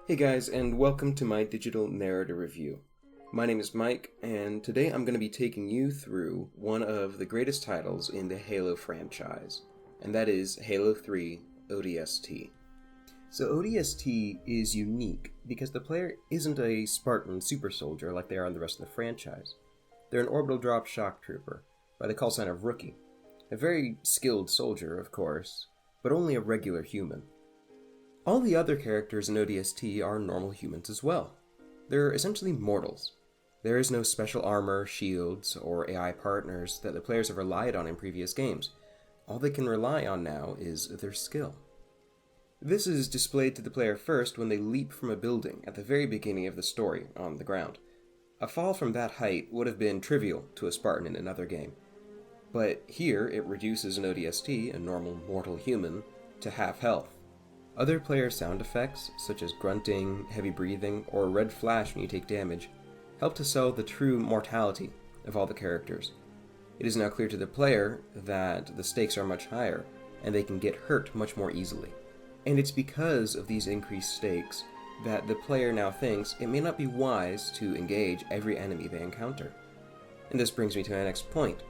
Hey guys, and welcome to my digital narrative review. My name is Mike, and today I'm going to be taking you through one of the greatest titles in the Halo franchise, and that is Halo 3 ODST. So ODST is unique because the player isn't a Spartan super soldier like they are in the rest of the franchise. They're an orbital drop shock trooper, by the call sign of Rookie. A very skilled soldier, of course, but only a regular human. All the other characters in ODST are normal humans as well. They're essentially mortals. There is no special armor, shields, or AI partners that the players have relied on in previous games. All they can rely on now is their skill. This is displayed to the player first when they leap from a building at the very beginning of the story on the ground. A fall from that height would have been trivial to a Spartan in another game. But here it reduces an ODST, a normal mortal human, to half health. Other player sound effects, such as grunting, heavy breathing, or a red flash when you take damage, help to sell the true mortality of all the characters. It is now clear to the player that the stakes are much higher, and they can get hurt much more easily. And it's because of these increased stakes that the player now thinks it may not be wise to engage every enemy they encounter. And this brings me to my next point: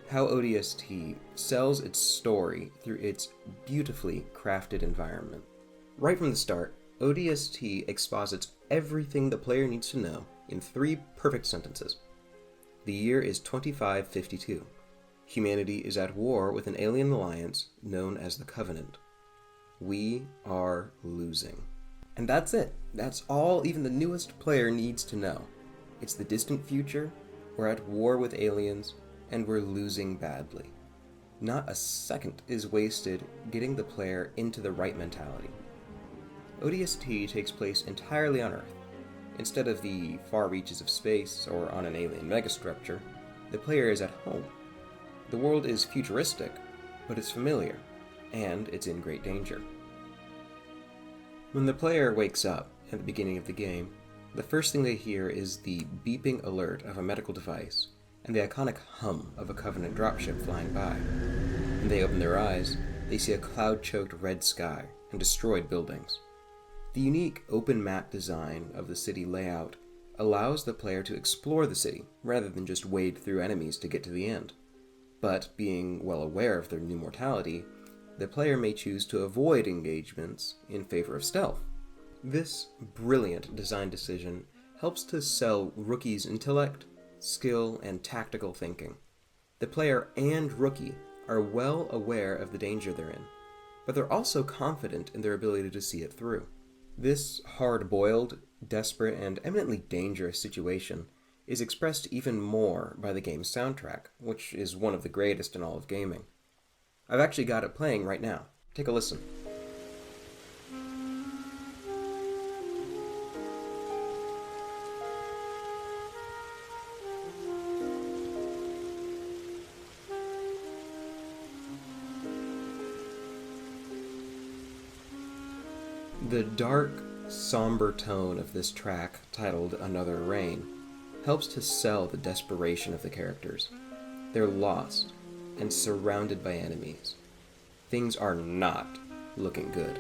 how ODST sells its story through its beautifully crafted environment. Right from the start, ODST exposits everything the player needs to know in 3 perfect sentences. The year is 2552. Humanity is at war with an alien alliance known as the Covenant. We are losing. And that's it. That's all even the newest player needs to know. It's the distant future, we're at war with aliens, and we're losing badly. Not a second is wasted getting the player into the right mentality. ODST takes place entirely on Earth. Instead of the far reaches of space or on an alien megastructure, the player is at home. The world is futuristic, but it's familiar, and it's in great danger. When the player wakes up at the beginning of the game, the first thing they hear is the beeping alert of a medical device and the iconic hum of a Covenant dropship flying by. When they open their eyes, they see a cloud-choked red sky and destroyed buildings. The unique open map design of the city layout allows the player to explore the city rather than just wade through enemies to get to the end. But being well aware of their new mortality, the player may choose to avoid engagements in favor of stealth. This brilliant design decision helps to sell Rookie's intellect, skill, and tactical thinking. The player and Rookie are well aware of the danger they're in, but they're also confident in their ability to see it through. This hard-boiled, desperate, and eminently dangerous situation is expressed even more by the game's soundtrack, which is one of the greatest in all of gaming. I've actually got it playing right now. Take a listen. The dark, somber tone of this track, titled Another Rain, helps to sell the desperation of the characters. They're lost and surrounded by enemies. Things are not looking good.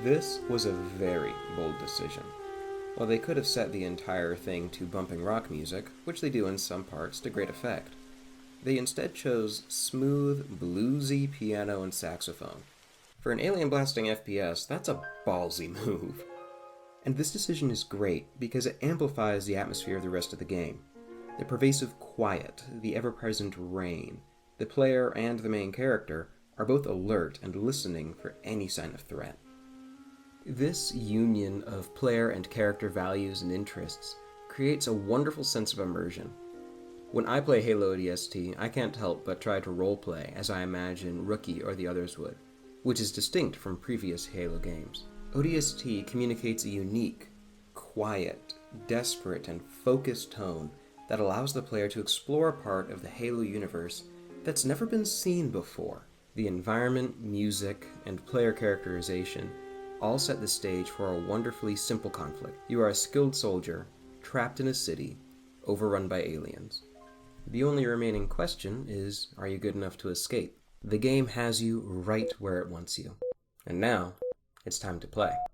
This was a very bold decision. While they could have set the entire thing to bumping rock music, which they do in some parts to great effect, they instead chose smooth, bluesy piano and saxophone. For an alien blasting FPS, that's a ballsy move. And this decision is great because it amplifies the atmosphere of the rest of the game. The pervasive quiet, the ever-present rain, the player and the main character are both alert and listening for any sign of threat. This union of player and character values and interests creates a wonderful sense of immersion. When I play Halo ODST, I can't help but try to roleplay as I imagine Rookie or the others would, which is distinct from previous Halo games. ODST communicates a unique, quiet, desperate, and focused tone that allows the player to explore a part of the Halo universe that's never been seen before. The environment, music, and player characterization all set the stage for a wonderfully simple conflict. You are a skilled soldier, trapped in a city, overrun by aliens. The only remaining question is, are you good enough to escape? The game has you right where it wants you. And now, it's time to play.